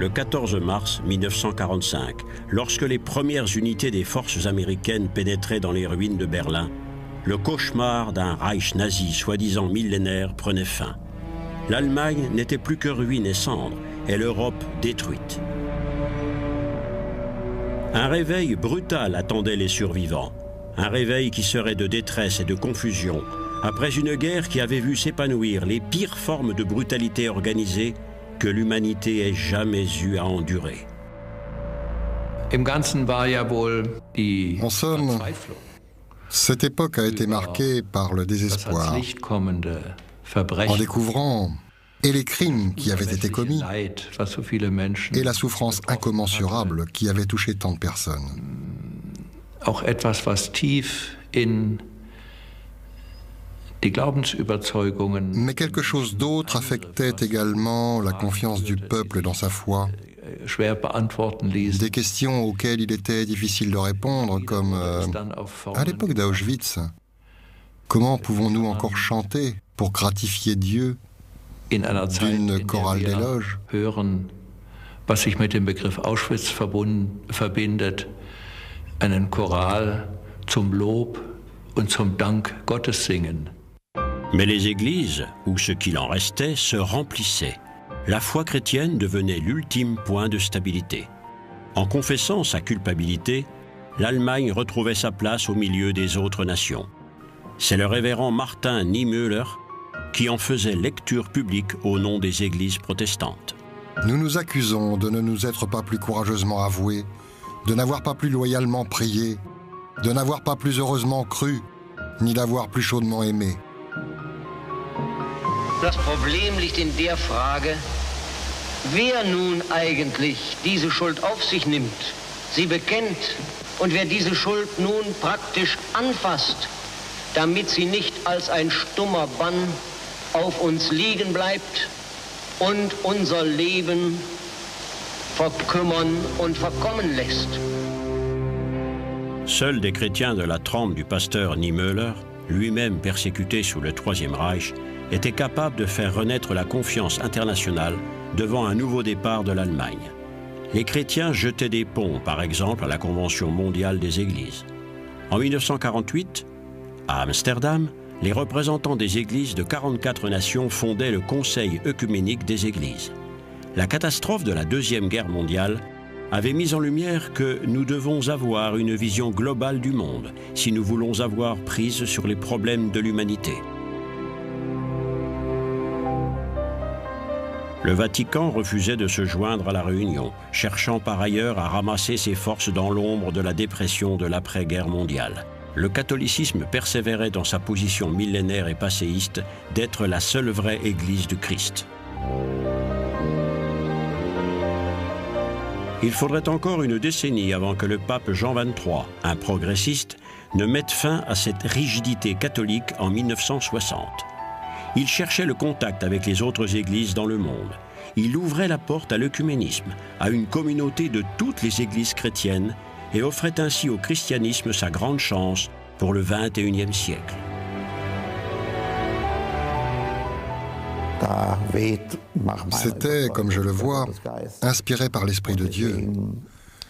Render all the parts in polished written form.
le 14 mars 1945, lorsque les premières unités des forces américaines pénétraient dans les ruines de Berlin, le cauchemar d'un Reich nazi soi-disant millénaire prenait fin. L'Allemagne n'était plus que ruines et cendres, et l'Europe détruite. Un réveil brutal attendait les survivants. Un réveil qui serait de détresse et de confusion, après une guerre qui avait vu s'épanouir les pires formes de brutalité organisée que l'humanité ait jamais eu à endurer. En somme, cette époque a été marquée par le désespoir. En découvrant et les crimes qui avaient été commis et la souffrance incommensurable qui avait touché tant de personnes. Mais quelque chose d'autre affectait également la confiance du peuple dans sa foi. Des questions auxquelles il était difficile de répondre, comme à l'époque d'Auschwitz, comment pouvons-nous encore chanter pour gratifier Dieu d'une chorale d'éloges? Was sich mit dem Begriff Auschwitz verbindet, einen Choral zum Lob und zum Dank Gottes singen. Mais les églises, ou ce qu'il en restait, se remplissaient. La foi chrétienne devenait l'ultime point de stabilité. En confessant sa culpabilité, l'Allemagne retrouvait sa place au milieu des autres nations. C'est le révérend Martin Niemöller qui en faisait lecture publique au nom des églises protestantes. Nous nous accusons de ne nous être pas plus courageusement avoués, de n'avoir pas plus loyalement prié, de n'avoir pas plus heureusement cru, ni d'avoir plus chaudement aimé. Das Problem liegt in der Frage, wer nun eigentlich diese Schuld auf sich nimmt, sie bekennt und wer diese Schuld nun praktisch anfasst, damit sie nicht als ein stummer Bann auf uns liegen bleibt und unser Leben verkümmern und verkommen lässt. Seuls des chrétiens de la trempe du pasteur Niemöller, lui-même persécuté sous le Troisième Reich, étaient capables de faire renaître la confiance internationale devant un nouveau départ de l'Allemagne. Les chrétiens jetaient des ponts, par exemple à la Convention mondiale des Églises. En 1948, à Amsterdam, les représentants des églises de 44 nations fondaient le Conseil œcuménique des Églises. La catastrophe de la Deuxième Guerre mondiale avait mis en lumière que nous devons avoir une vision globale du monde si nous voulons avoir prise sur les problèmes de l'humanité. Le Vatican refusait de se joindre à la réunion, cherchant par ailleurs à ramasser ses forces dans l'ombre de la dépression de l'après-guerre mondiale. Le catholicisme persévérait dans sa position millénaire et passéiste d'être la seule vraie Église du Christ. Il faudrait encore une décennie avant que le pape Jean XXIII, un progressiste, ne mette fin à cette rigidité catholique en 1960. Il cherchait le contact avec les autres églises dans le monde. Il ouvrait la porte à l'œcuménisme, à une communauté de toutes les églises chrétiennes et offrait ainsi au christianisme sa grande chance pour le XXIe siècle. C'était, comme je le vois, inspiré par l'Esprit de Dieu.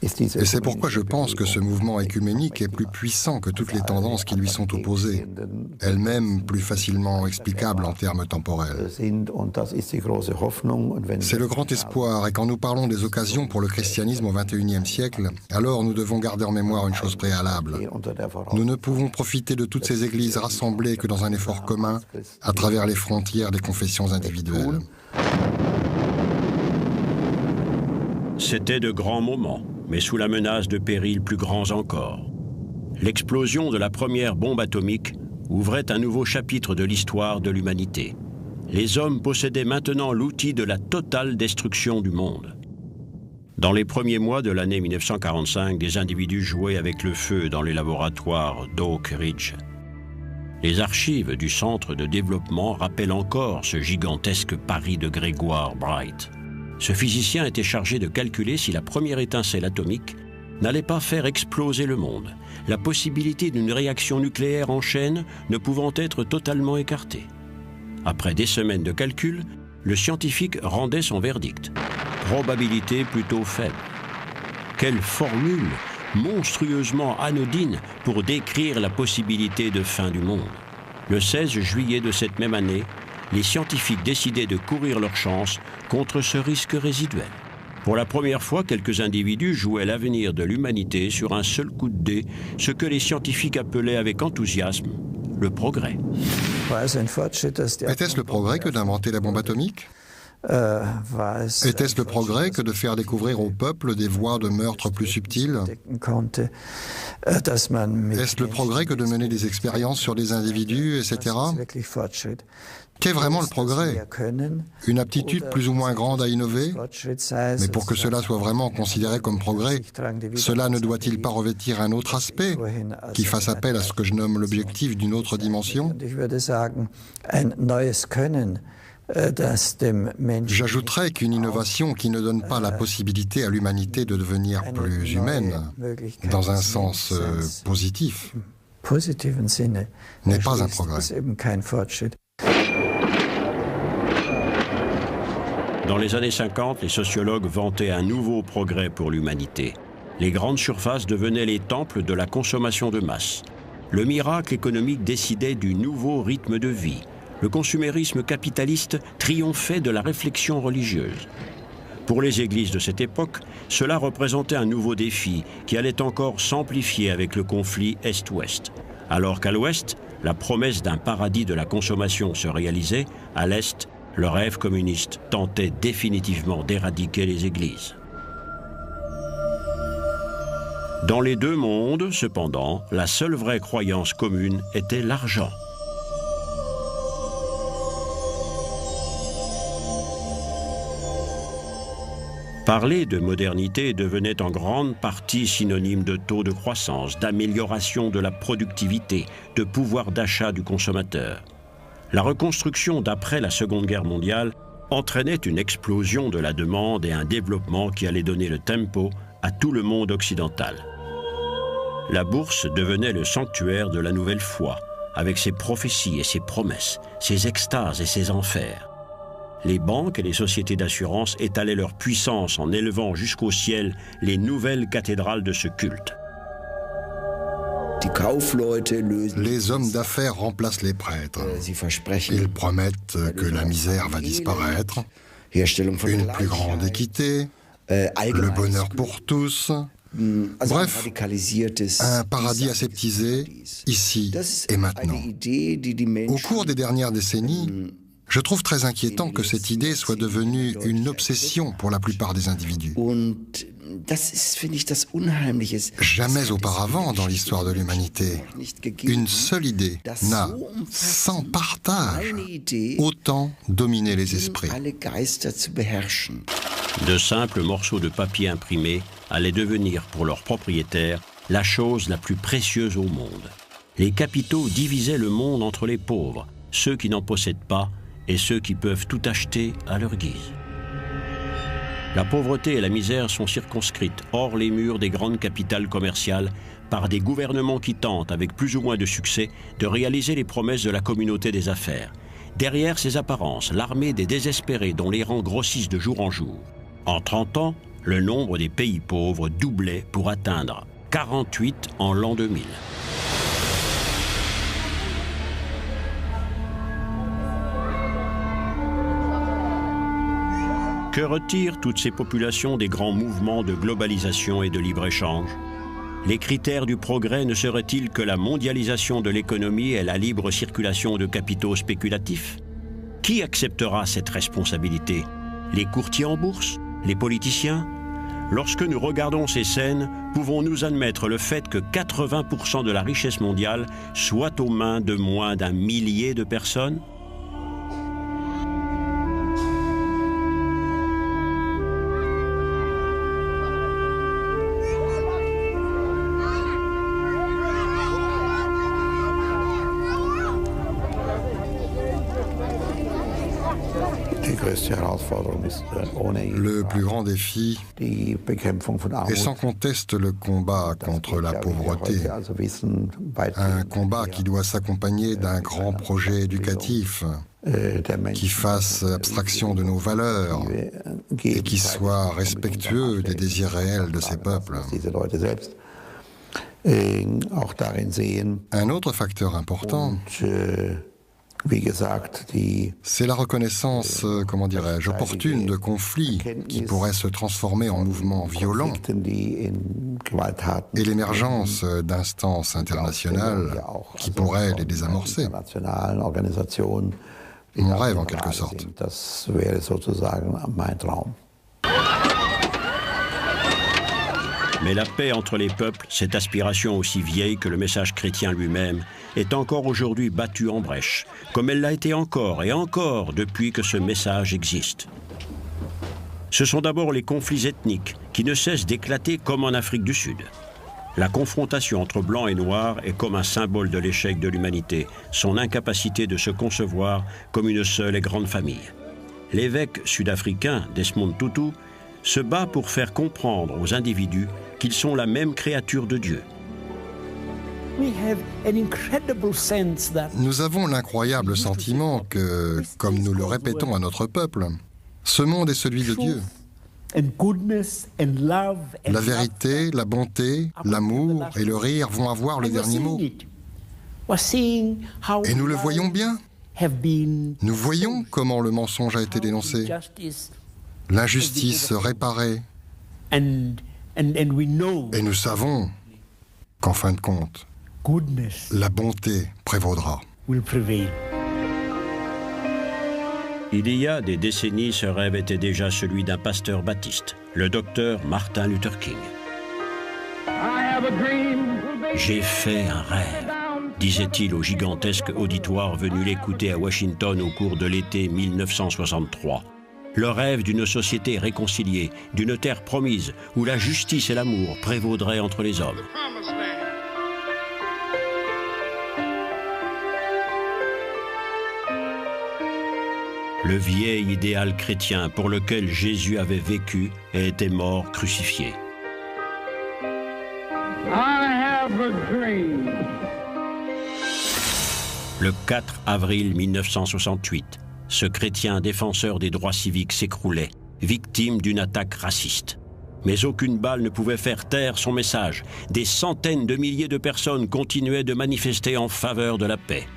Et c'est pourquoi je pense que ce mouvement œcuménique est plus puissant que toutes les tendances qui lui sont opposées, elles-mêmes plus facilement explicables en termes temporels. C'est le grand espoir, et quand nous parlons des occasions pour le christianisme au XXIe siècle, alors nous devons garder en mémoire une chose préalable. Nous ne pouvons profiter de toutes ces églises rassemblées que dans un effort commun, à travers les frontières des confessions individuelles. C'était de grands moments, mais sous la menace de périls plus grands encore. L'explosion de la première bombe atomique ouvrait un nouveau chapitre de l'histoire de l'humanité. Les hommes possédaient maintenant l'outil de la totale destruction du monde. Dans les premiers mois de l'année 1945, des individus jouaient avec le feu dans les laboratoires d'Oak Ridge. Les archives du centre de développement rappellent encore ce gigantesque pari de Grégoire Bright. Ce physicien était chargé de calculer si la première étincelle atomique n'allait pas faire exploser le monde, la possibilité d'une réaction nucléaire en chaîne ne pouvant être totalement écartée. Après des semaines de calculs, le scientifique rendait son verdict. probabilité plutôt faible. Quelle formule monstrueusement anodine pour décrire la possibilité de fin du monde. Le 16 juillet de cette même année, les scientifiques décidaient de courir leur chance contre ce risque résiduel. Pour la première fois, quelques individus jouaient l'avenir de l'humanité sur un seul coup de dé, ce que les scientifiques appelaient avec enthousiasme le progrès. Était-ce le progrès que d'inventer la bombe atomique ? Était-ce le progrès que de faire découvrir au peuple des voies de meurtre plus subtiles? Est-ce le progrès que de mener des expériences sur des individus, etc. Qu'est vraiment le progrès? Une aptitude plus ou moins grande à innover? Mais pour que cela soit vraiment considéré comme progrès, cela ne doit-il pas revêtir un autre aspect qui fasse appel à ce que je nomme l'objectif d'une autre dimension? J'ajouterais qu'une innovation qui ne donne pas la possibilité à l'humanité de devenir plus humaine, dans un sens positif, n'est pas un progrès. Dans les années 50, les sociologues vantaient un nouveau progrès pour l'humanité. Les grandes surfaces devenaient les temples de la consommation de masse. Le miracle économique décidait du nouveau rythme de vie. Le consumérisme capitaliste triomphait de la réflexion religieuse. Pour les églises de cette époque, cela représentait un nouveau défi qui allait encore s'amplifier avec le conflit Est-Ouest. Alors qu'à l'Ouest, la promesse d'un paradis de la consommation se réalisait, à l'Est, le rêve communiste tentait définitivement d'éradiquer les églises. Dans les deux mondes, cependant, la seule vraie croyance commune était l'argent. Parler de modernité devenait en grande partie synonyme de taux de croissance, d'amélioration de la productivité, de pouvoir d'achat du consommateur. La reconstruction d'après la Seconde Guerre mondiale entraînait une explosion de la demande et un développement qui allait donner le tempo à tout le monde occidental. La bourse devenait le sanctuaire de la nouvelle foi, avec ses prophéties et ses promesses, ses extases et ses enfers. Les banques et les sociétés d'assurance étalaient leur puissance en élevant jusqu'au ciel les nouvelles cathédrales de ce culte. Les hommes d'affaires remplacent les prêtres. Ils promettent que la misère va disparaître, une plus grande équité, le bonheur pour tous. Bref, un paradis aseptisé, ici et maintenant. Au cours des dernières décennies, je trouve très inquiétant que cette idée soit devenue une obsession pour la plupart des individus. Jamais auparavant dans l'histoire de l'humanité, une seule idée n'a, sans partage, autant dominé les esprits. De simples morceaux de papier imprimés allaient devenir pour leurs propriétaires la chose la plus précieuse au monde. Les capitaux divisaient le monde entre les pauvres, ceux qui n'en possèdent pas et ceux qui peuvent tout acheter à leur guise. La pauvreté et la misère sont circonscrites hors les murs des grandes capitales commerciales par des gouvernements qui tentent, avec plus ou moins de succès, de réaliser les promesses de la communauté des affaires. Derrière ces apparences, l'armée des désespérés dont les rangs grossissent de jour en jour. En 30 ans, le nombre des pays pauvres doublait pour atteindre 48 en l'an 2000. Que retirent toutes ces populations des grands mouvements de globalisation et de libre-échange? Les critères du progrès ne seraient-ils que la mondialisation de l'économie et la libre circulation de capitaux spéculatifs? Qui acceptera cette responsabilité? Les courtiers en bourse? Les politiciens? Lorsque nous regardons ces scènes, pouvons-nous admettre le fait que 80% de la richesse mondiale soit aux mains de moins d'un millier de personnes? Le plus grand défi est sans conteste le combat contre la pauvreté. Un combat qui doit s'accompagner d'un grand projet éducatif. qui fasse abstraction de nos valeurs et qui soit respectueux des désirs réels de ces peuples. Un autre facteur important, c'est la reconnaissance, comment dirais-je, opportune de conflits qui pourraient se transformer en mouvements violents et l'émergence d'instances internationales qui pourraient les désamorcer. Mon rêve, en quelque sorte. Mais la paix entre les peuples, cette aspiration aussi vieille que le message chrétien lui-même, est encore aujourd'hui battue en brèche, comme elle l'a été encore et encore depuis que ce message existe. Ce sont d'abord les conflits ethniques qui ne cessent d'éclater comme en Afrique du Sud. La confrontation entre blancs et noirs est comme un symbole de l'échec de l'humanité, son incapacité de se concevoir comme une seule et grande famille. L'évêque sud-africain, Desmond Tutu, se bat pour faire comprendre aux individus qu'ils sont la même créature de Dieu. Nous avons l'incroyable sentiment que, comme nous le répétons à notre peuple, ce monde est celui de Dieu. La vérité, la bonté, l'amour et le rire vont avoir le dernier mot. Et nous le voyons bien. Nous voyons comment le mensonge a été dénoncé, l'injustice réparée. Et nous savons qu'en fin de compte, la bonté prévaudra. Il y a des décennies, ce rêve était déjà celui d'un pasteur baptiste, le docteur Martin Luther King. « J'ai fait un rêve », disait-il au gigantesque auditoire venu l'écouter à Washington au cours de l'été 1963. Le rêve d'une société réconciliée, d'une terre promise, où la justice et l'amour prévaudraient entre les hommes. Le vieil idéal chrétien pour lequel Jésus avait vécu et était mort crucifié. Le 4 avril 1968, ce chrétien défenseur des droits civiques s'écroulait, victime d'une attaque raciste. Mais aucune balle ne pouvait faire taire son message. Des centaines de milliers de personnes continuaient de manifester en faveur de la paix.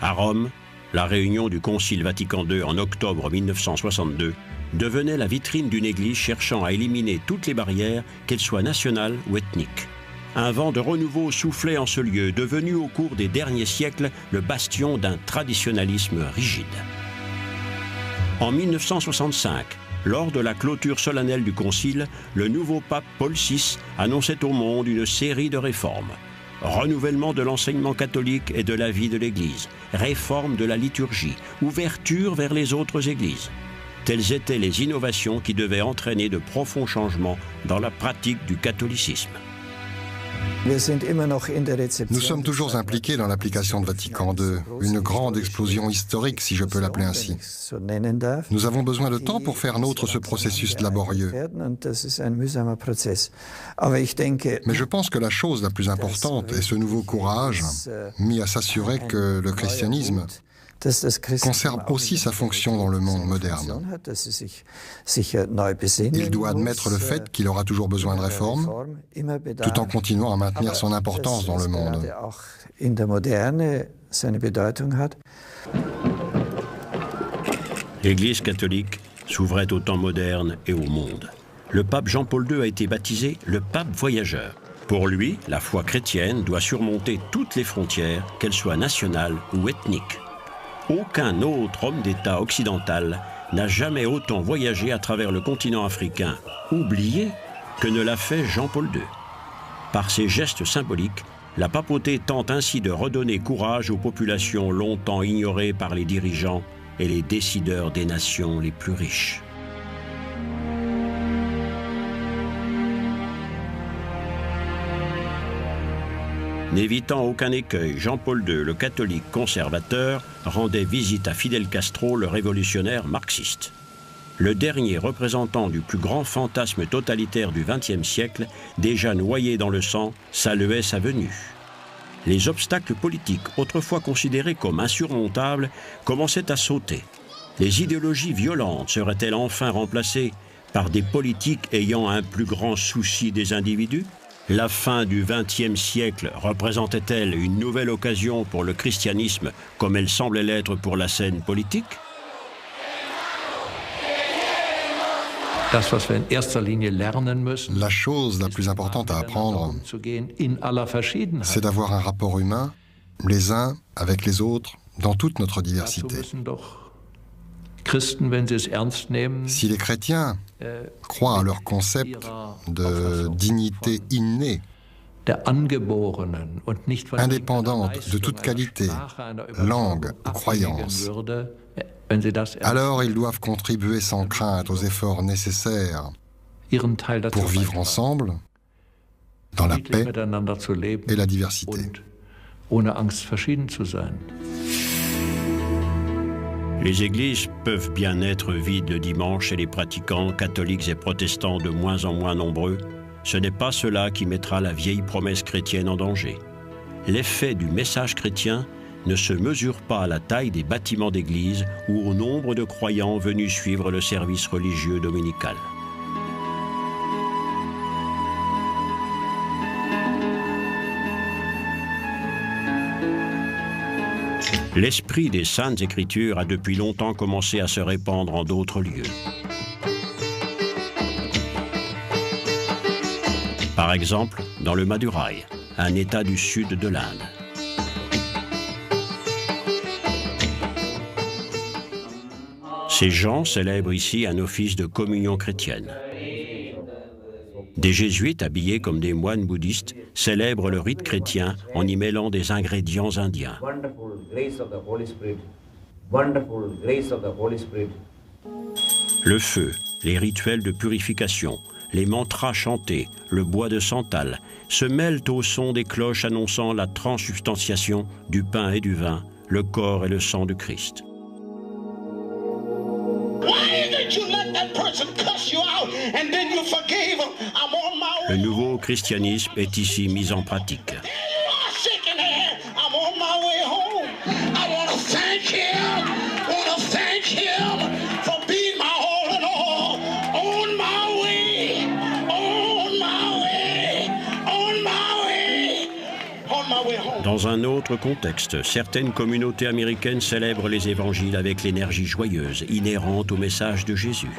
À Rome, la réunion du Concile Vatican II en octobre 1962 devenait la vitrine d'une église cherchant à éliminer toutes les barrières, qu'elles soient nationales ou ethniques. Un vent de renouveau soufflait en ce lieu, devenu au cours des derniers siècles le bastion d'un traditionnalisme rigide. En 1965, lors de la clôture solennelle du Concile, le nouveau pape Paul VI annonçait au monde une série de réformes. Renouvellement de l'enseignement catholique et de la vie de l'Église, réforme de la liturgie, ouverture vers les autres églises. Telles étaient les innovations qui devaient entraîner de profonds changements dans la pratique du catholicisme. Nous sommes toujours impliqués dans l'application de Vatican II, une grande explosion historique, si je peux l'appeler ainsi. Nous avons besoin de temps pour faire nôtre ce processus laborieux. Mais je pense que la chose la plus importante est ce nouveau courage mis à s'assurer que le christianisme conserve aussi sa fonction dans le monde moderne. Il doit admettre le fait qu'il aura toujours besoin de réformes, tout en continuant à maintenir son importance dans le monde. L'Église catholique s'ouvrait au temps moderne et au monde. Le pape Jean-Paul II a été baptisé le pape voyageur. Pour lui, la foi chrétienne doit surmonter toutes les frontières, qu'elles soient nationales ou ethniques. Aucun autre homme d'État occidental n'a jamais autant voyagé à travers le continent africain, oublié, que ne l'a fait Jean-Paul II. Par ces gestes symboliques, la papauté tente ainsi de redonner courage aux populations longtemps ignorées par les dirigeants et les décideurs des nations les plus riches. N'évitant aucun écueil, Jean-Paul II, le catholique conservateur, rendait visite à Fidel Castro, le révolutionnaire marxiste. Le dernier représentant du plus grand fantasme totalitaire du XXe siècle, déjà noyé dans le sang, saluait sa venue. les obstacles politiques, autrefois considérés comme insurmontables, commençaient à sauter. Les idéologies violentes seraient-elles enfin remplacées par des politiques ayant un plus grand souci des individus? La fin du XXe siècle représentait-elle une nouvelle occasion pour le christianisme comme elle semblait l'être pour la scène politique? La chose la plus importante à apprendre, c'est d'avoir un rapport humain, les uns avec les autres, dans toute notre diversité. Si les chrétiens croient à leur concept de dignité innée, indépendante de toute qualité, langue ou croyance, alors ils doivent contribuer sans crainte aux efforts nécessaires pour vivre ensemble dans la paix et la diversité. Les églises peuvent bien être vides le dimanche et les pratiquants, catholiques et protestants, de moins en moins nombreux. Ce n'est pas cela qui mettra la vieille promesse chrétienne en danger. L'effet du message chrétien ne se mesure pas à la taille des bâtiments d'église ou au nombre de croyants venus suivre le service religieux dominical. L'esprit des Saintes Écritures a depuis longtemps commencé à se répandre en d'autres lieux. Par exemple, dans le Madurai, un État du sud de l'Inde. Ces gens célèbrent ici un office de communion chrétienne. Des jésuites habillés comme des moines bouddhistes célèbrent le rite chrétien en y mêlant des ingrédients indiens. Le feu, les rituels de purification, les mantras chantés, le bois de santal se mêlent au son des cloches annonçant la transsubstantiation du pain et du vin, le corps et le sang du Christ. Le nouveau christianisme est ici mis en pratique. Dans un autre contexte, certaines communautés américaines célèbrent les évangiles avec l'énergie joyeuse inhérente au message de Jésus.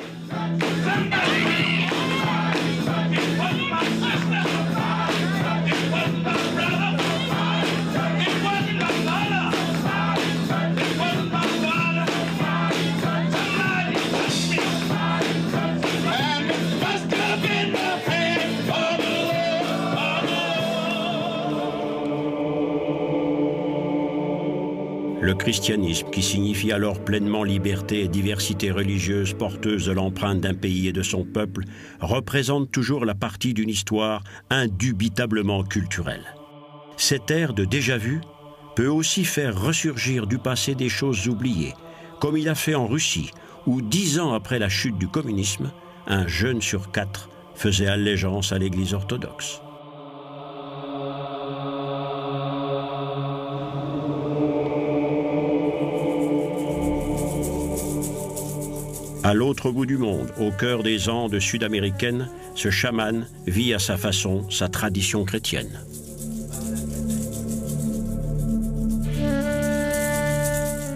Le christianisme, qui signifie alors pleinement liberté et diversité religieuse porteuse de l'empreinte d'un pays et de son peuple, représente toujours la partie d'une histoire indubitablement culturelle. Cette ère de déjà-vu peut aussi faire ressurgir du passé des choses oubliées, comme il a fait en Russie, où 10 ans après la chute du communisme, un jeune sur 4 faisait allégeance à l'Église orthodoxe. À l'autre bout du monde, au cœur des Andes sud-américaines, ce chaman vit à sa façon sa tradition chrétienne.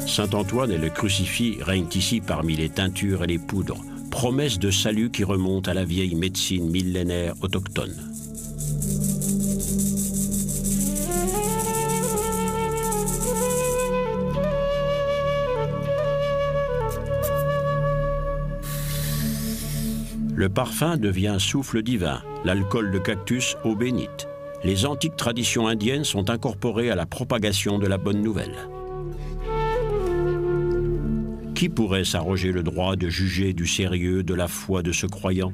Saint Antoine et le crucifix règnent ici parmi les teintures et les poudres, promesse de salut qui remonte à la vieille médecine millénaire autochtone. Le parfum devient souffle divin, l'alcool de cactus eau bénite. Les antiques traditions indiennes sont incorporées à la propagation de la bonne nouvelle. Qui pourrait s'arroger le droit de juger du sérieux de la foi de ce croyant?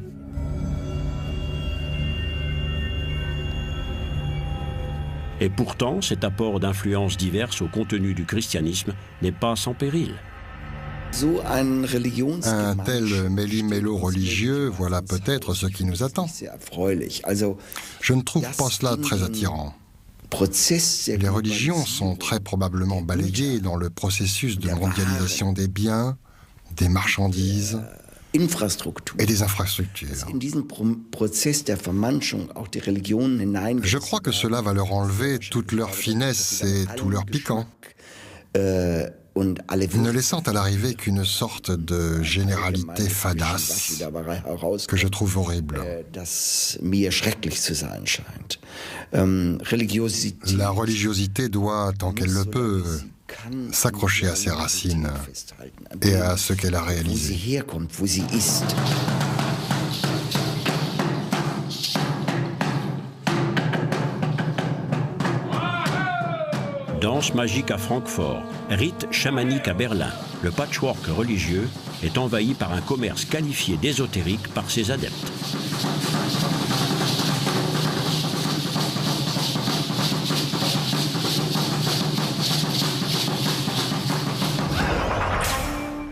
Et pourtant, cet apport d'influences diverses au contenu du christianisme n'est pas sans péril. Un tel méli-mélo religieux, voilà peut-être ce qui nous attend. Je ne trouve pas cela très attirant. Les religions sont très probablement balayées dans le processus de mondialisation des biens, des marchandises et des infrastructures. Je crois que cela va leur enlever toute leur finesse et tout leur piquant, ne laissant à l'arrivée qu'une sorte de généralité fadasse que je trouve horrible. La religiosité doit, tant qu'elle le peut, s'accrocher à ses racines et à ce qu'elle a réalisé. Danse magique à Francfort, rite chamanique à Berlin, le patchwork religieux est envahi par un commerce qualifié d'ésotérique par ses adeptes.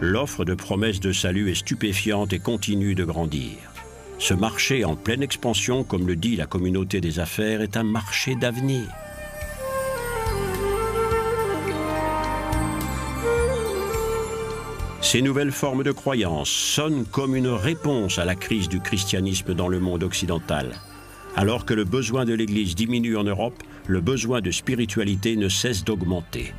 L'offre de promesses de salut est stupéfiante et continue de grandir. Ce marché en pleine expansion, comme le dit la communauté des affaires, est un marché d'avenir. Ces nouvelles formes de croyance sonnent comme une réponse à la crise du christianisme dans le monde occidental. Alors que le besoin de l'Église diminue en Europe, le besoin de spiritualité ne cesse d'augmenter.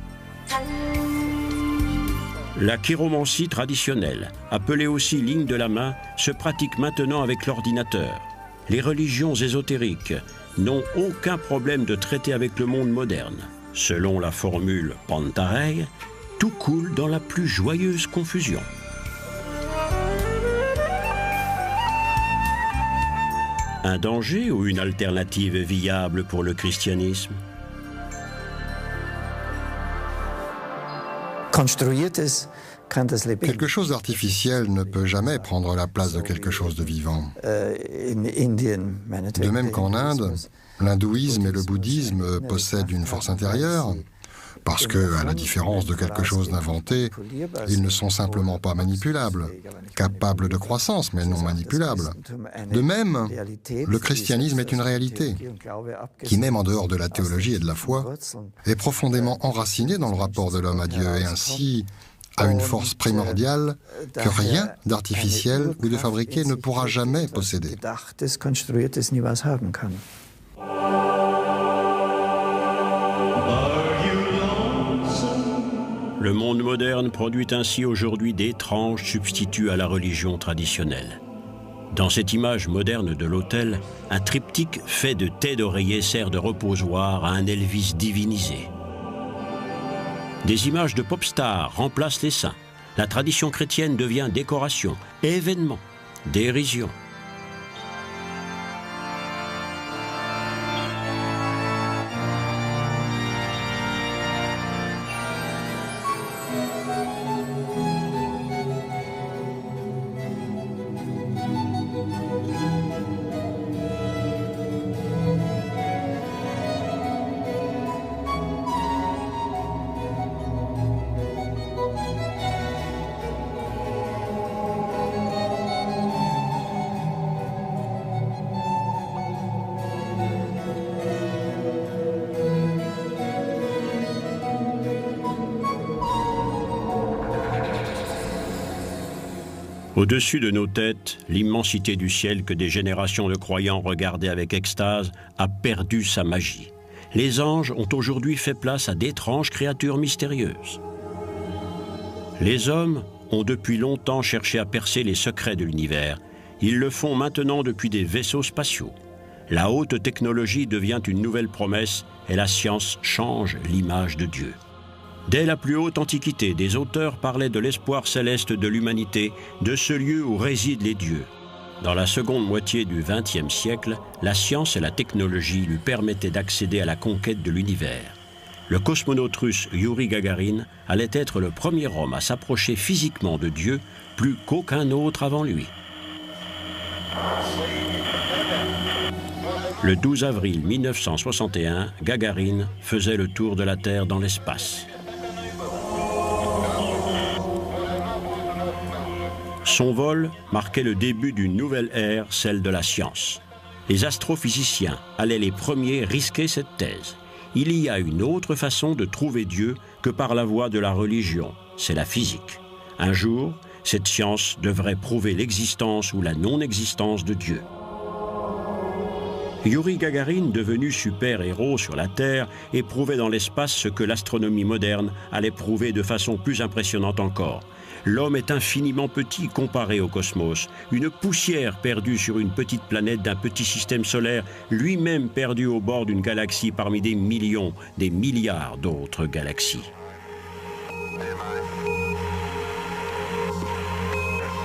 La chiromancie traditionnelle, appelée aussi ligne de la main, se pratique maintenant avec l'ordinateur. Les religions ésotériques n'ont aucun problème de traiter avec le monde moderne. Selon la formule Pantarei, tout coule dans la plus joyeuse confusion. Un danger ou une alternative viable pour le christianisme? Quelque chose d'artificiel ne peut jamais prendre la place de quelque chose de vivant. De même qu'en Inde, l'hindouisme et le bouddhisme possèdent une force intérieure, parce que, à la différence de quelque chose d'inventé, ils ne sont simplement pas manipulables, capables de croissance mais non manipulables. De même, le christianisme est une réalité qui, même en dehors de la théologie et de la foi, est profondément enracinée dans le rapport de l'homme à Dieu et ainsi a une force primordiale que rien d'artificiel ou de fabriqué ne pourra jamais posséder. Le monde moderne produit ainsi aujourd'hui d'étranges substituts à la religion traditionnelle. Dans cette image moderne de l'autel, un triptyque fait de thé d'oreiller sert de reposoir à un Elvis divinisé. Des images de pop stars remplacent les saints. La tradition chrétienne devient décoration, événement, dérision. Au-dessus de nos têtes, l'immensité du ciel que des générations de croyants regardaient avec extase a perdu sa magie. Les anges ont aujourd'hui fait place à d'étranges créatures mystérieuses. Les hommes ont depuis longtemps cherché à percer les secrets de l'univers. Ils le font maintenant depuis des vaisseaux spatiaux. La haute technologie devient une nouvelle promesse et la science change l'image de Dieu. Dès la plus haute antiquité, des auteurs parlaient de l'espoir céleste de l'humanité, de ce lieu où résident les dieux. Dans la seconde moitié du XXe siècle, la science et la technologie lui permettaient d'accéder à la conquête de l'univers. Le cosmonaute russe Youri Gagarin allait être le premier homme à s'approcher physiquement de Dieu plus qu'aucun autre avant lui. Le 12 avril 1961, Gagarin faisait le tour de la Terre dans l'espace. Son vol marquait le début d'une nouvelle ère, celle de la science. Les astrophysiciens allaient les premiers risquer cette thèse. il y a une autre façon de trouver Dieu que par la voie de la religion, c'est la physique. Un jour, cette science devrait prouver l'existence ou la non-existence de Dieu. Youri Gagarin, devenu super-héros sur la Terre, éprouvait dans l'espace ce que l'astronomie moderne allait prouver de façon plus impressionnante encore. L'homme est infiniment petit comparé au cosmos, une poussière perdue sur une petite planète d'un petit système solaire, lui-même perdu au bord d'une galaxie parmi des millions, des milliards d'autres galaxies.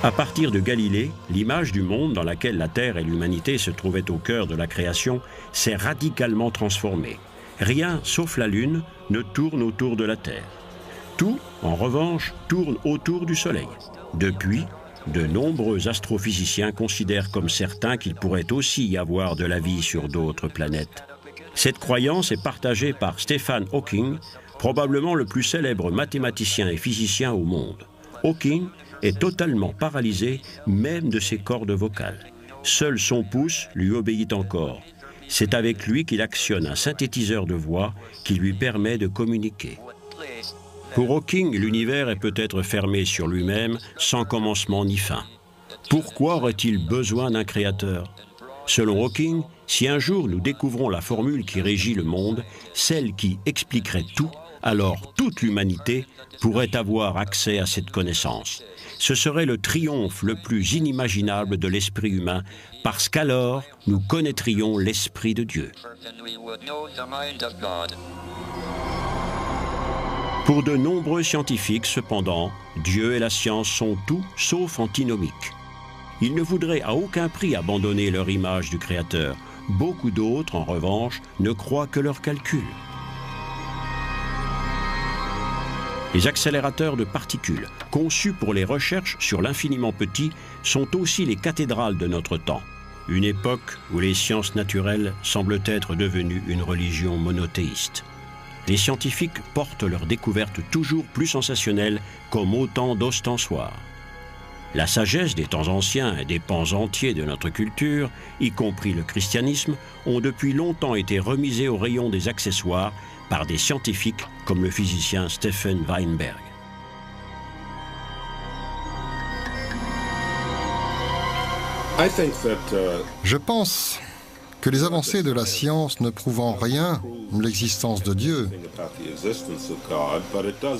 À partir de Galilée, l'image du monde dans laquelle la Terre et l'humanité se trouvaient au cœur de la création s'est radicalement transformée. Rien, sauf la Lune, ne tourne autour de la Terre. Tout, en revanche, tourne autour du Soleil. Depuis, de nombreux astrophysiciens considèrent comme certain qu'il pourrait aussi y avoir de la vie sur d'autres planètes. Cette croyance est partagée par Stephen Hawking, probablement le plus célèbre mathématicien et physicien au monde. Hawking est totalement paralysé, même de ses cordes vocales. Seul son pouce lui obéit encore. C'est avec lui qu'il actionne un synthétiseur de voix qui lui permet de communiquer. Pour Hawking, l'univers est peut-être fermé sur lui-même, sans commencement ni fin. Pourquoi aurait-il besoin d'un créateur? Selon Hawking, si un jour nous découvrons la formule qui régit le monde, celle qui expliquerait tout, alors toute l'humanité pourrait avoir accès à cette connaissance. Ce serait le triomphe le plus inimaginable de l'esprit humain, parce qu'alors nous connaîtrions l'esprit de Dieu. Pour de nombreux scientifiques, cependant, Dieu et la science sont tout sauf antinomiques. Ils ne voudraient à aucun prix abandonner leur image du Créateur. Beaucoup d'autres, en revanche, ne croient que leurs calculs. Les accélérateurs de particules, conçus pour les recherches sur l'infiniment petit, sont aussi les cathédrales de notre temps. Une époque où les sciences naturelles semblent être devenues une religion monothéiste. Les scientifiques portent leurs découvertes toujours plus sensationnelles comme autant d'ostensoirs. La sagesse des temps anciens et des pans entiers de notre culture, y compris le christianisme, ont depuis longtemps été remisés au rayon des accessoires par des scientifiques comme le physicien Stephen Weinberg. Je pense que les avancées de la science ne prouvent en rien l'existence de Dieu,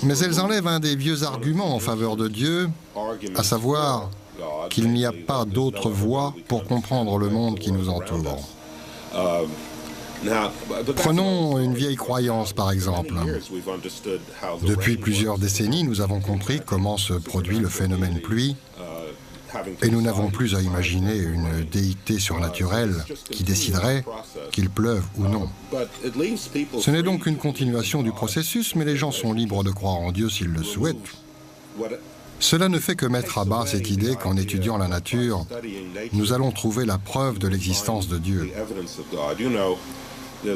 mais elles enlèvent un des vieux arguments en faveur de Dieu, à savoir qu'il n'y a pas d'autre voie pour comprendre le monde qui nous entoure. Prenons une vieille croyance, par exemple. Depuis plusieurs décennies, nous avons compris comment se produit le phénomène pluie, et nous n'avons plus à imaginer une déité surnaturelle qui déciderait qu'il pleuve ou non. Ce n'est donc qu'une continuation du processus, mais les gens sont libres de croire en Dieu s'ils le souhaitent. Cela ne fait que mettre à bas cette idée qu'en étudiant la nature, nous allons trouver la preuve de l'existence de Dieu.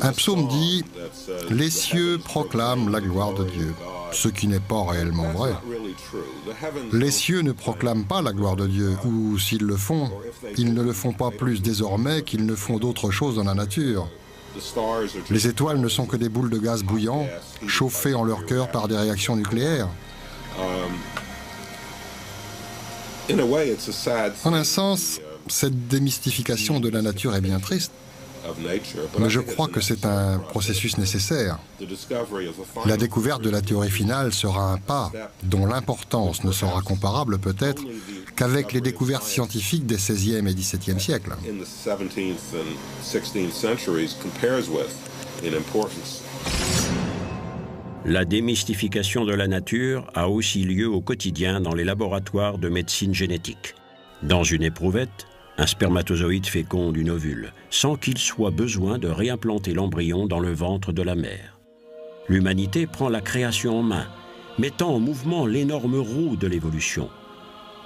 Un psaume dit « Les cieux proclament la gloire de Dieu », ce qui n'est pas réellement vrai. Les cieux ne proclament pas la gloire de Dieu, ou s'ils le font, ils ne le font pas plus désormais qu'ils ne font d'autres choses dans la nature. Les étoiles ne sont que des boules de gaz bouillant, chauffées en leur cœur par des réactions nucléaires. En un sens, cette démystification de la nature est bien triste, mais je crois que c'est un processus nécessaire. La découverte de la théorie finale sera un pas dont l'importance ne sera comparable peut-être qu'avec les découvertes scientifiques des XVIe et XVIIe siècles. La démystification de la nature a aussi lieu au quotidien dans les laboratoires de médecine génétique. Dans une éprouvette, un spermatozoïde féconde une ovule, sans qu'il soit besoin de réimplanter l'embryon dans le ventre de la mère. L'humanité prend la création en main, mettant en mouvement l'énorme roue de l'évolution.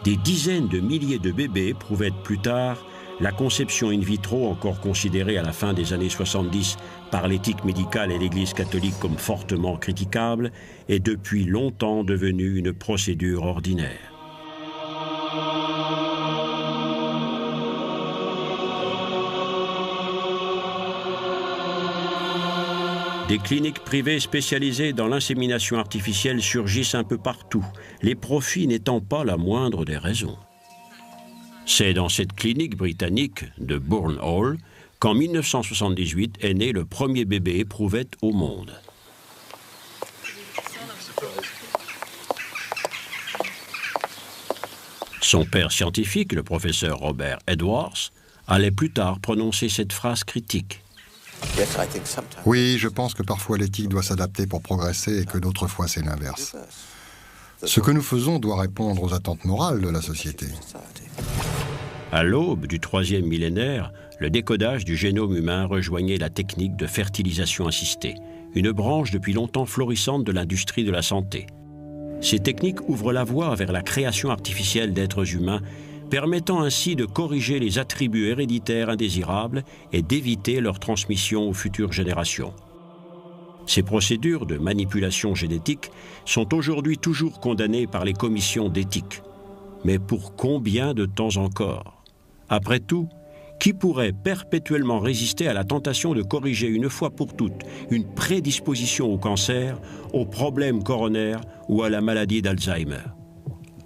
Des dizaines de milliers de bébés éprouvettent plus tard la conception in vitro, encore considérée à la fin des années 70 par l'éthique médicale et l'Église catholique comme fortement critiquable, est depuis longtemps devenue une procédure ordinaire. Des cliniques privées spécialisées dans l'insémination artificielle surgissent un peu partout, les profits n'étant pas la moindre des raisons. C'est dans cette clinique britannique de Bourne Hall qu'en 1978 est né le premier bébé éprouvette au monde. Son père scientifique, le professeur Robert Edwards, allait plus tard prononcer cette phrase critique. Oui, je pense que parfois l'éthique doit s'adapter pour progresser et que d'autres fois c'est l'inverse. Ce que nous faisons doit répondre aux attentes morales de la société. À l'aube du 3e millénaire, le décodage du génome humain rejoignait la technique de fertilisation assistée, une branche depuis longtemps florissante de l'industrie de la santé. Ces techniques ouvrent la voie vers la création artificielle d'êtres humains, permettant ainsi de corriger les attributs héréditaires indésirables et d'éviter leur transmission aux futures générations. Ces procédures de manipulation génétique sont aujourd'hui toujours condamnées par les commissions d'éthique. Mais pour combien de temps encore? Après tout, qui pourrait perpétuellement résister à la tentation de corriger une fois pour toutes une prédisposition au cancer, aux problèmes coronaires ou à la maladie d'Alzheimer?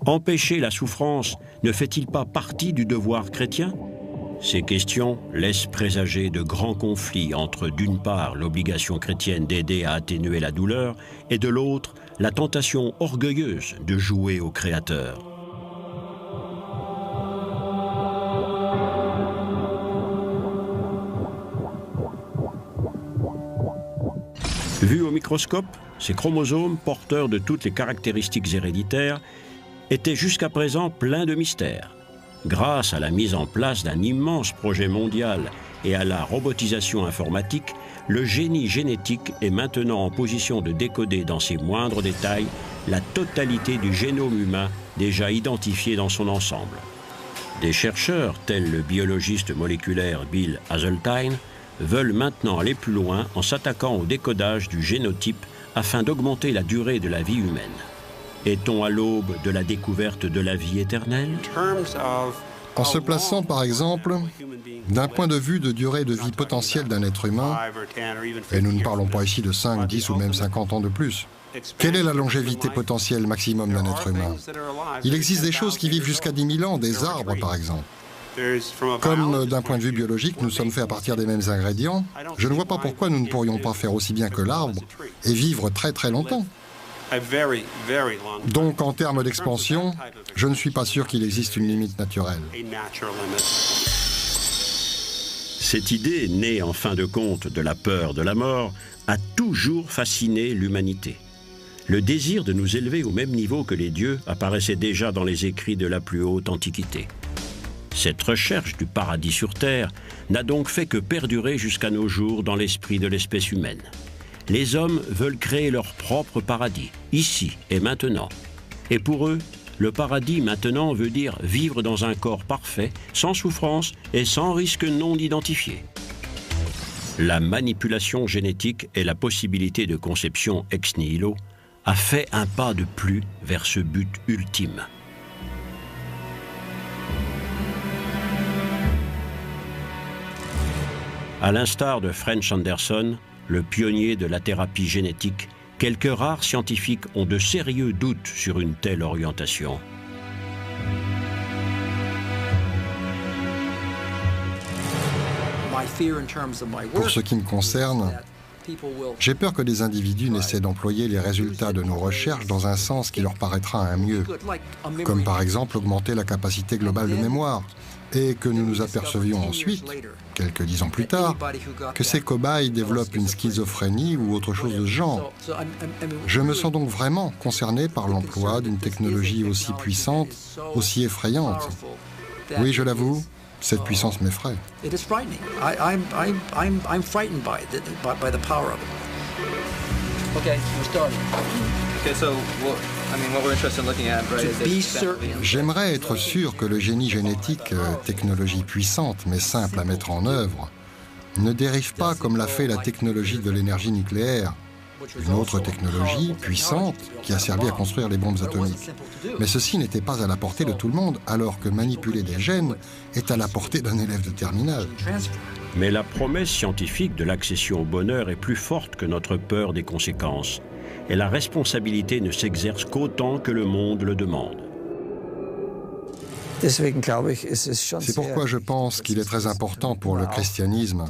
Empêcher la souffrance ne fait-il pas partie du devoir chrétien? Ces questions laissent présager de grands conflits entre, d'une part, l'obligation chrétienne d'aider à atténuer la douleur et de l'autre, la tentation orgueilleuse de jouer au Créateur. Vus au microscope, ces chromosomes, porteurs de toutes les caractéristiques héréditaires, étaient jusqu'à présent pleins de mystères. Grâce à la mise en place d'un immense projet mondial et à la robotisation informatique, le génie génétique est maintenant en position de décoder dans ses moindres détails la totalité du génome humain déjà identifié dans son ensemble. Des chercheurs, tels le biologiste moléculaire Bill Hazeltine, veulent maintenant aller plus loin en s'attaquant au décodage du génotype afin d'augmenter la durée de la vie humaine. Est-on à l'aube de la découverte de la vie éternelle? En se plaçant, par exemple, d'un point de vue de durée de vie potentielle d'un être humain, et nous ne parlons pas ici de 5, 10 ou même 50 ans de plus, quelle est la longévité potentielle maximum d'un être humain? Il existe des choses qui vivent jusqu'à 10 000 ans, des arbres par exemple. Comme d'un point de vue biologique, nous sommes faits à partir des mêmes ingrédients, je ne vois pas pourquoi nous ne pourrions pas faire aussi bien que l'arbre et vivre très très longtemps. Donc en termes d'expansion, je ne suis pas sûr qu'il existe une limite naturelle. Cette idée, née en fin de compte de la peur de la mort, a toujours fasciné l'humanité. Le désir de nous élever au même niveau que les dieux apparaissait déjà dans les écrits de la plus haute antiquité. Cette recherche du paradis sur Terre n'a donc fait que perdurer jusqu'à nos jours dans l'esprit de l'espèce humaine. Les hommes veulent créer leur propre paradis, ici et maintenant. Et pour eux, le paradis maintenant veut dire vivre dans un corps parfait, sans souffrance et sans risque non identifié. La manipulation génétique et la possibilité de conception ex nihilo a fait un pas de plus vers ce but ultime. À l'instar de French Anderson, le pionnier de la thérapie génétique, quelques rares scientifiques ont de sérieux doutes sur une telle orientation. Pour ce qui me concerne, j'ai peur que des individus n'essaient d'employer les résultats de nos recherches dans un sens qui leur paraîtra un mieux, comme par exemple augmenter la capacité globale de mémoire, et que nous nous apercevions ensuite, quelques 10 ans plus tard, que ces cobayes développent une schizophrénie ou autre chose de ce genre. Je me sens donc vraiment concerné par l'emploi d'une technologie aussi puissante, aussi effrayante. Oui, je l'avoue, cette puissance m'effraie. J'aimerais être sûr que le génie génétique, technologie puissante mais simple à mettre en œuvre, ne dérive pas comme l'a fait la technologie de l'énergie nucléaire, une autre technologie puissante qui a servi à construire les bombes atomiques. Mais ceci n'était pas à la portée de tout le monde, alors que manipuler des gènes est à la portée d'un élève de terminale. Mais la promesse scientifique de l'accession au bonheur est plus forte que notre peur des conséquences, et la responsabilité ne s'exerce qu'autant que le monde le demande. C'est pourquoi je pense qu'il est très important pour le christianisme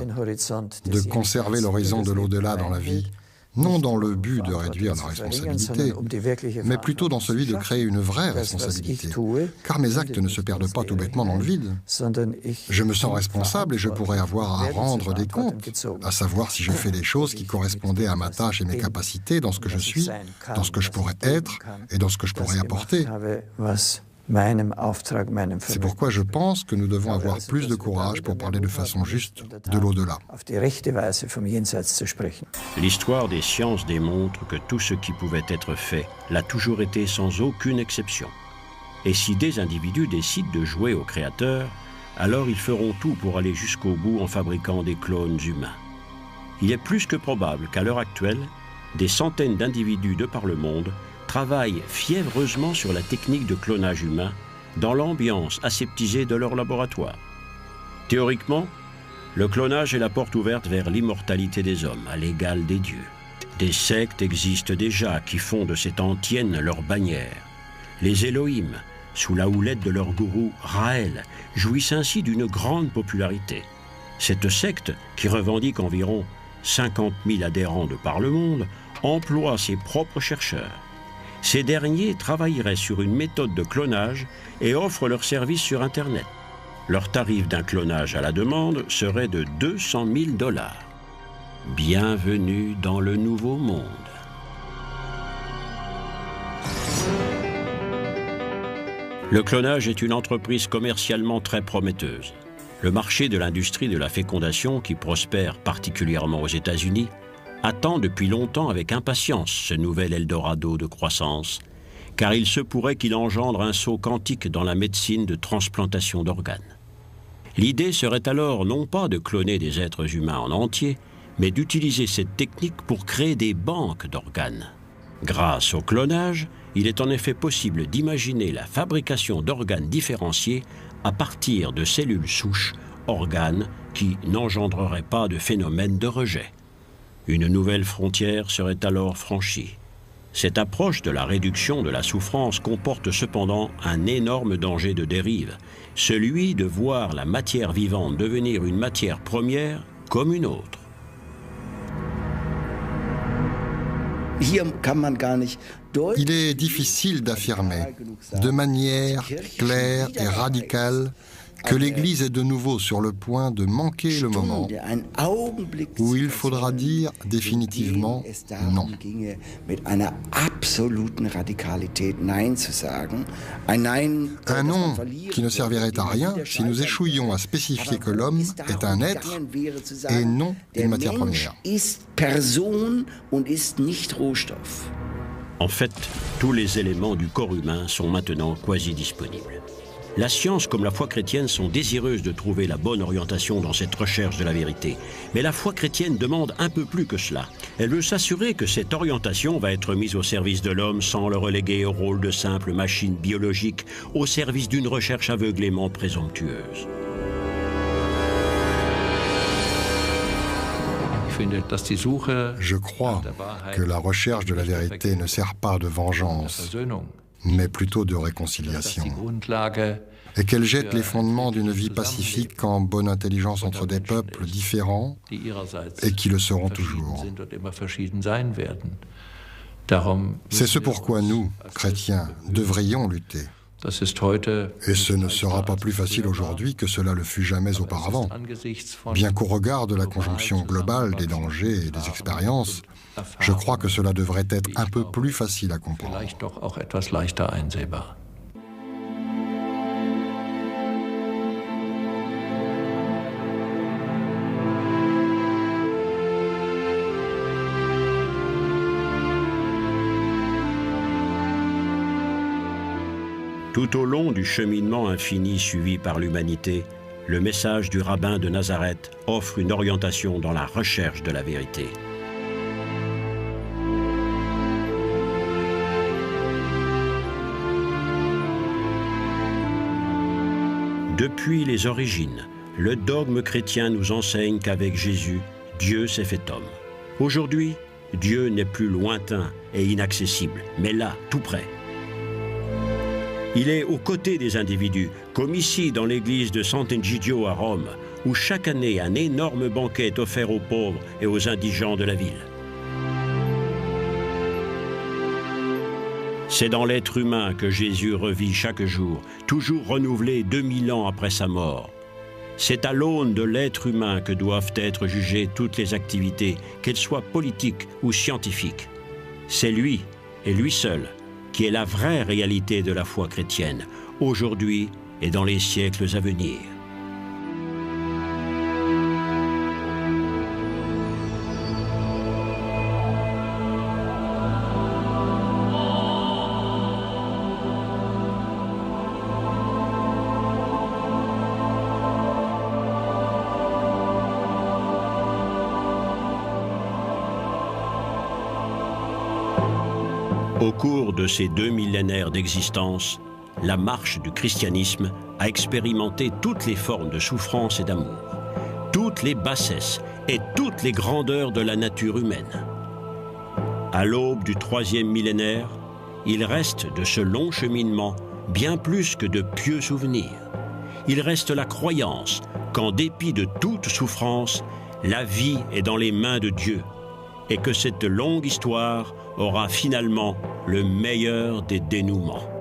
de conserver l'horizon de l'au-delà dans la vie, non dans le but de réduire la responsabilité, mais plutôt dans celui de créer une vraie responsabilité, car mes actes ne se perdent pas tout bêtement dans le vide. Je me sens responsable et je pourrais avoir à rendre des comptes, à savoir si je fais des choses qui correspondaient à ma tâche et mes capacités, dans ce que je suis, dans ce que je pourrais être et dans ce que je pourrais apporter. C'est pourquoi je pense que nous devons avoir plus de courage pour parler de façon juste de l'au-delà. L'histoire des sciences démontre que tout ce qui pouvait être fait l'a toujours été sans aucune exception. Et si des individus décident de jouer au Créateur, alors ils feront tout pour aller jusqu'au bout en fabriquant des clones humains. Il est plus que probable qu'à l'heure actuelle, des centaines d'individus de par le monde travaillent fiévreusement sur la technique de clonage humain dans l'ambiance aseptisée de leur laboratoire. Théoriquement, le clonage est la porte ouverte vers l'immortalité des hommes, à l'égal des dieux. Des sectes existent déjà qui font de ces antiennes leur bannière. Les Elohim, sous la houlette de leur gourou Raël, jouissent ainsi d'une grande popularité. Cette secte, qui revendique environ 50 000 adhérents de par le monde, emploie ses propres chercheurs. Ces derniers travailleraient sur une méthode de clonage et offrent leurs services sur Internet. Leur tarif d'un clonage à la demande serait de 200 000 $. Bienvenue dans le nouveau monde. Le clonage est une entreprise commercialement très prometteuse. Le marché de l'industrie de la fécondation, qui prospère particulièrement aux États-Unis, attend depuis longtemps avec impatience ce nouvel Eldorado de croissance, car il se pourrait qu'il engendre un saut quantique dans la médecine de transplantation d'organes. L'idée serait alors non pas de cloner des êtres humains en entier, mais d'utiliser cette technique pour créer des banques d'organes. Grâce au clonage, il est en effet possible d'imaginer la fabrication d'organes différenciés à partir de cellules souches, organes qui n'engendreraient pas de phénomène de rejet. Une nouvelle frontière serait alors franchie. Cette approche de la réduction de la souffrance comporte cependant un énorme danger de dérive, celui de voir la matière vivante devenir une matière première comme une autre. Il est difficile d'affirmer de manière claire et radicale que l'Église est de nouveau sur le point de manquer le moment où il faudra dire définitivement non. Un non qui ne servirait à rien si nous échouions à spécifier que l'homme est un être et non une matière première. En fait, tous les éléments du corps humain sont maintenant quasi disponibles. La science comme la foi chrétienne sont désireuses de trouver la bonne orientation dans cette recherche de la vérité. Mais la foi chrétienne demande un peu plus que cela. Elle veut s'assurer que cette orientation va être mise au service de l'homme sans le reléguer au rôle de simple machine biologique, au service d'une recherche aveuglément présomptueuse. Je crois que la recherche de la vérité ne sert pas de vengeance, mais plutôt de réconciliation, et qu'elle jette les fondements d'une vie pacifique en bonne intelligence entre des peuples différents et qui le seront toujours. C'est ce pourquoi nous, chrétiens, devrions lutter. Et ce ne sera pas plus facile aujourd'hui que cela le fut jamais auparavant, bien qu'au regard de la conjonction globale des dangers et des expériences, je crois que cela devrait être un peu plus facile à comprendre. Tout au long du cheminement infini suivi par l'humanité, le message du rabbin de Nazareth offre une orientation dans la recherche de la vérité. Depuis les origines, le dogme chrétien nous enseigne qu'avec Jésus, Dieu s'est fait homme. Aujourd'hui, Dieu n'est plus lointain et inaccessible, mais là, tout près. Il est aux côtés des individus, comme ici dans l'église de Sant'Egidio à Rome, où chaque année un énorme banquet est offert aux pauvres et aux indigents de la ville. C'est dans l'être humain que Jésus revit chaque jour, toujours renouvelé 2000 ans après sa mort. C'est à l'aune de l'être humain que doivent être jugées toutes les activités, qu'elles soient politiques ou scientifiques. C'est lui, et lui seul, qui est la vraie réalité de la foi chrétienne, aujourd'hui et dans les siècles à venir. Au cours de ces 2 millénaires d'existence, la marche du christianisme a expérimenté toutes les formes de souffrance et d'amour, toutes les bassesses et toutes les grandeurs de la nature humaine. À l'aube du 3e millénaire, il reste de ce long cheminement bien plus que de pieux souvenirs. Il reste la croyance qu'en dépit de toute souffrance, la vie est dans les mains de Dieu et que cette longue histoire aura finalement le meilleur des dénouements.